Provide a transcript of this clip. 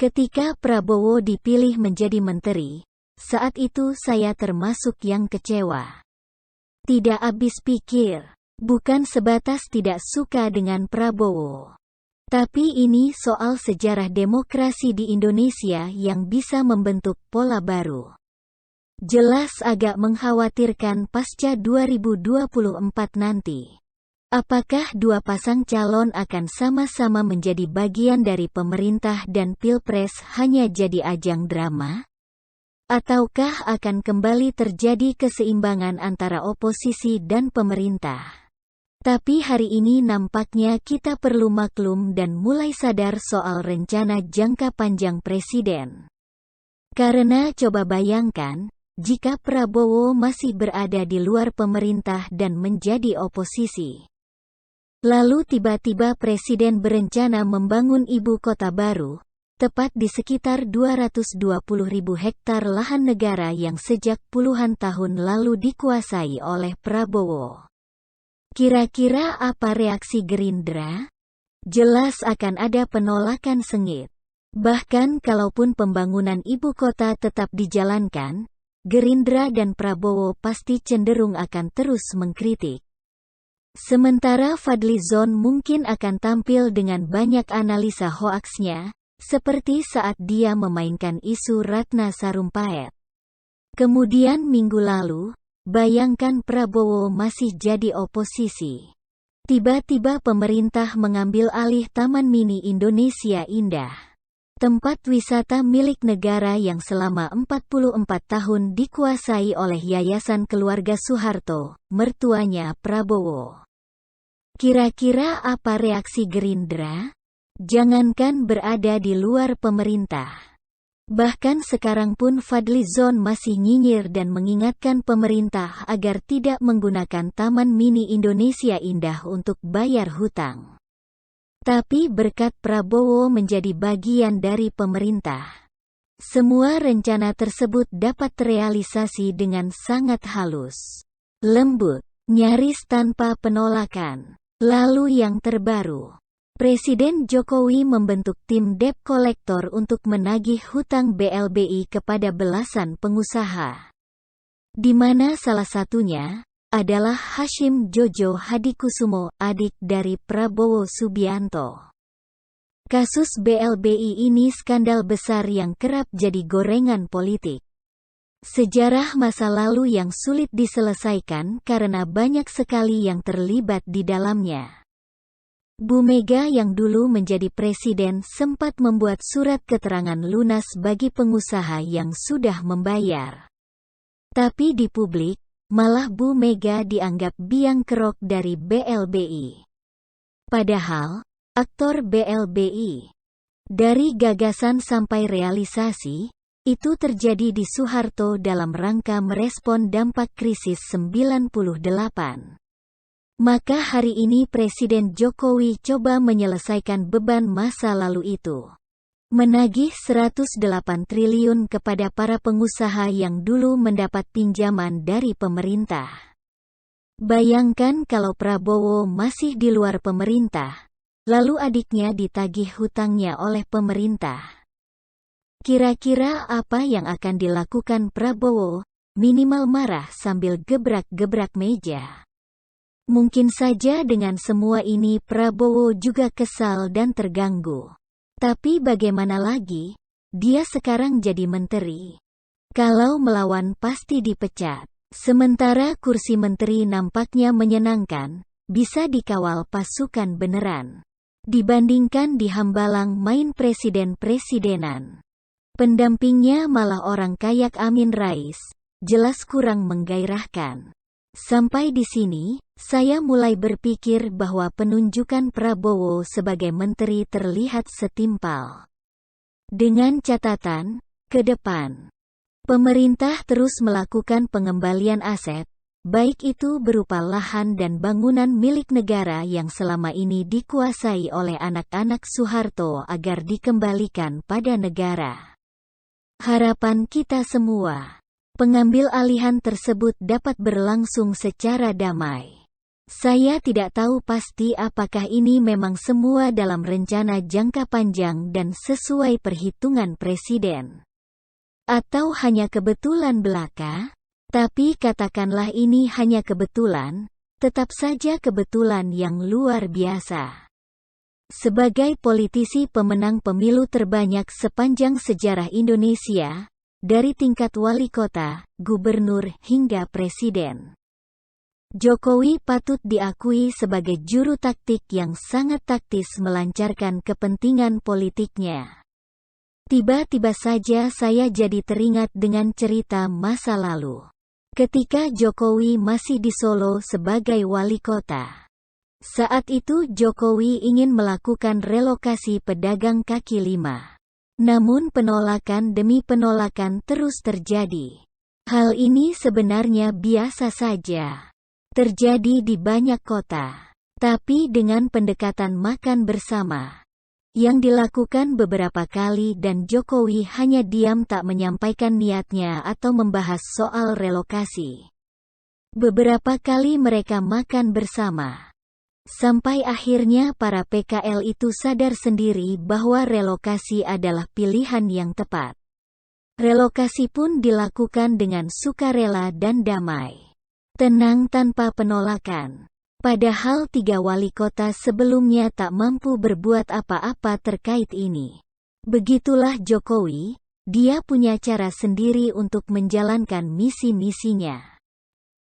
Ketika Prabowo dipilih menjadi menteri, saat itu saya termasuk yang kecewa. Tidak habis pikir, bukan sebatas tidak suka dengan Prabowo. Tapi ini soal sejarah demokrasi di Indonesia yang bisa membentuk pola baru. Jelas agak mengkhawatirkan pasca 2024 nanti. Apakah dua pasang calon akan sama-sama menjadi bagian dari pemerintah dan Pilpres hanya jadi ajang drama? Ataukah akan kembali terjadi keseimbangan antara oposisi dan pemerintah? Tapi hari ini nampaknya kita perlu maklum dan mulai sadar soal rencana jangka panjang Presiden. Karena coba bayangkan, jika Prabowo masih berada di luar pemerintah dan menjadi oposisi. Lalu tiba-tiba Presiden berencana membangun ibu kota baru, tepat di sekitar 220.000 hektar lahan negara yang sejak puluhan tahun lalu dikuasai oleh Prabowo. Kira-kira apa reaksi Gerindra? Jelas akan ada penolakan sengit. Bahkan kalaupun pembangunan ibu kota tetap dijalankan, Gerindra dan Prabowo pasti cenderung akan terus mengkritik. Sementara Fadlizon mungkin akan tampil dengan banyak analisa hoaksnya, seperti saat dia memainkan isu Ratna Sarumpait. Kemudian minggu lalu, bayangkan Prabowo masih jadi oposisi. Tiba-tiba pemerintah mengambil alih Taman Mini Indonesia Indah. Tempat wisata milik negara yang selama 44 tahun dikuasai oleh Yayasan Keluarga Soeharto, mertuanya Prabowo. Kira-kira apa reaksi Gerindra? Jangankan berada di luar pemerintah. Bahkan sekarang pun Fadlizon masih nyinyir dan mengingatkan pemerintah agar tidak menggunakan Taman Mini Indonesia Indah untuk bayar hutang. Tapi berkat Prabowo menjadi bagian dari pemerintah, semua rencana tersebut dapat terrealisasi dengan sangat halus, lembut, nyaris tanpa penolakan. Lalu yang terbaru, Presiden Jokowi membentuk tim debt collector untuk menagih hutang BLBI kepada belasan pengusaha, di mana salah satunya adalah Hashim Jojo Hadikusumo, adik dari Prabowo Subianto. Kasus BLBI ini skandal besar yang kerap jadi gorengan politik. Sejarah masa lalu yang sulit diselesaikan karena banyak sekali yang terlibat di dalamnya. Bu Mega yang dulu menjadi presiden sempat membuat surat keterangan lunas bagi pengusaha yang sudah membayar. Tapi di publik, malah Bu Mega dianggap biang kerok dari BLBI. Padahal, aktor BLBI, dari gagasan sampai realisasi, itu terjadi di Soeharto dalam rangka merespon dampak krisis 98. Maka hari ini Presiden Jokowi coba menyelesaikan beban masa lalu itu. Menagih 108 triliun kepada para pengusaha yang dulu mendapat pinjaman dari pemerintah. Bayangkan kalau Prabowo masih di luar pemerintah, lalu adiknya ditagih hutangnya oleh pemerintah. Kira-kira apa yang akan dilakukan Prabowo? Minimal marah sambil gebrak-gebrak meja. Mungkin saja dengan semua ini Prabowo juga kesal dan terganggu. Tapi bagaimana lagi? Dia sekarang jadi menteri. Kalau melawan pasti dipecat. Sementara kursi menteri nampaknya menyenangkan, bisa dikawal pasukan beneran. Dibandingkan di Hambalang main presiden-presidenan. Pendampingnya malah orang kayak Amin Rais, jelas kurang menggairahkan. Sampai di sini, saya mulai berpikir bahwa penunjukan Prabowo sebagai menteri terlihat setimpal. Dengan catatan, ke depan, pemerintah terus melakukan pengembalian aset, baik itu berupa lahan dan bangunan milik negara yang selama ini dikuasai oleh anak-anak Soeharto agar dikembalikan pada negara. Harapan kita semua, pengambil alihan tersebut dapat berlangsung secara damai. Saya tidak tahu pasti apakah ini memang semua dalam rencana jangka panjang dan sesuai perhitungan Presiden. Atau hanya kebetulan belaka? Tapi katakanlah ini hanya kebetulan, tetap saja kebetulan yang luar biasa. Sebagai politisi pemenang pemilu terbanyak sepanjang sejarah Indonesia, dari tingkat wali kota, gubernur, hingga presiden, Jokowi patut diakui sebagai juru taktik yang sangat taktis melancarkan kepentingan politiknya. Tiba-tiba saja saya jadi teringat dengan cerita masa lalu. Ketika Jokowi masih di Solo sebagai wali kota. Saat itu Jokowi ingin melakukan relokasi pedagang kaki lima. Namun penolakan demi penolakan terus terjadi. Hal ini sebenarnya biasa saja. Terjadi di banyak kota. Tapi dengan pendekatan makan bersama yang dilakukan beberapa kali dan Jokowi hanya diam tak menyampaikan niatnya atau membahas soal relokasi. Beberapa kali mereka makan bersama. Sampai akhirnya para PKL itu sadar sendiri bahwa relokasi adalah pilihan yang tepat. Relokasi pun dilakukan dengan sukarela dan damai. Tenang tanpa penolakan. Padahal 3 wali kota sebelumnya tak mampu berbuat apa-apa terkait ini. Begitulah Jokowi, dia punya cara sendiri untuk menjalankan misi-misinya.